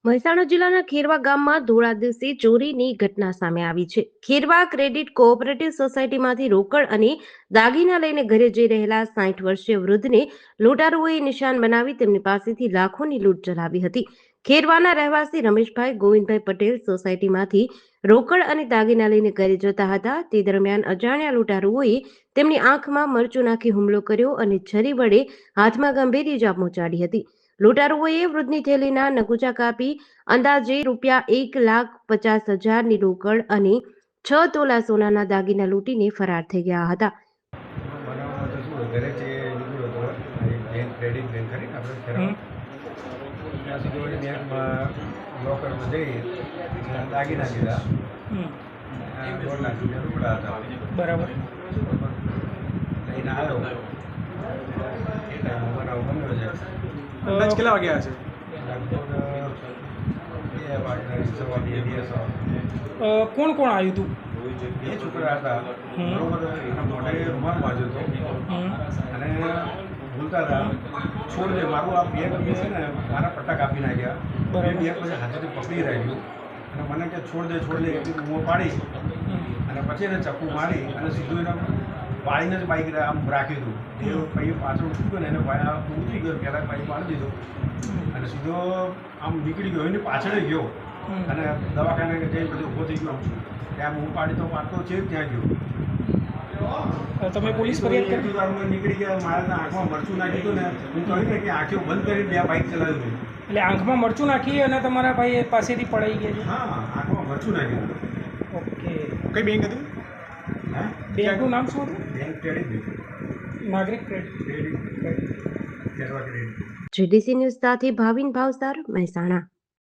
મહેસાણા જિલ્લાના ખેરવા ગામમાં ધોળા દિવસે ચોરીની ઘટના સામે આવી છે. ખેરવા ક્રેડિટ કોઓપરેટિવ સોસાયટીમાંથી રોકડ અને દાગીના લઈને ઘરે જઈ રહેલા 60 વર્ષીય વૃદ્ધને લૂંટારુઓએ નિશાન બનાવી તેમની પાસેથી લાખોની લૂંટ ચલાવી હતી. ખેરવાના રહેવાસી રમેશભાઈ ગોવિંદભાઈ પટેલ સોસાયટીમાંથી રોકડ અને દાગીના લઈને ઘરે જતા હતા. તે દરમિયાન અજાણ્યા લૂંટારુઓએ તેમની આંખમાં મરચું નાખી હુમલો કર્યો અને છરી વડે હાથમાં ગંભીર ઈજા પહોંચાડી હતી. લૂંટારુઓએ વૃદ્ધની થેલીના નગુચા કાપી અંદાજે ₹1,50,000ની રોકડ અને 6 તોલા સોનાના દાગીના લૂંટીને ફરાર થઈ ગયા હતા. બનાવવામાં તો શું ઘરેથી નીકળ્યો હતો એક બેંક ક્રેડિટ બેંક કરીને આપણે ખેરવા ત્યાં સુધી વળી બેંકમાં લોકરમાં જઈ દાગીના લીધા 1.5 લાખ રૂપિયા રોકડા હતા. બરાબર. લઈને આવ્યો એ ટાઈમમાં બનાવ બન્યો છે. અંદાજ કેટલા વાગ્યા હશે? લગભગ 2 વાગ્યા સવા 2 કોણ કોણ આવ્યું હતું? બે છોકરા હતા. બરોબર એના મોઢે રૂમાલ બાંધ્યો હતો અને બોલતા હતા છોડ દે મારું આ બેગ છે ને મારા પટ્ટા કાપી નાખ્યા. બે બેગ પછી હાથેથી પકડી રાખ્યું અને મને કે છોડ દે એટલી બૂમો પાડી અને પછી એને ચપ્પુ મારી અને સીધું એને પાડીને જ બાઈક આમ રાખ્યું હતું. એ પછી પાછળ ઉઠી ગયો ને એને ઉતરી ગયો પહેલાં બાઈક પાડી દીધું અને સીધો આમ નીકળી ગયો એની પાછળ ગયો અને દવાખાને જઈને પછી ઊભો થઈ ગયો. ત્યાં હું પાડી તો પાડતો છે ત્યાં ગયો. તમે પોલીસ ફરિયાદ કરી? નીકળી ગયા મારા આંખમાં મરચું નાખી હતું ને હું કહ્યું ને કે આંખો બંધ કરીને 2 બાઇક ચલાવ્યું. એટલે આંખમાં મરચું નાખી અને તમારા ભાઈ પાસેથી પડાઈ ગયા છે? હા, આંખમાં મરચું નાખ્યું. ઓકે. કઈ બેંક હતી? હા, બેંકનું નામ શું હતું? બેંક ક્રેડિટ નાગરિક credit. Kherva credit. GDC news સાથે ભાવિન ભાવસાર, મહેસાણા.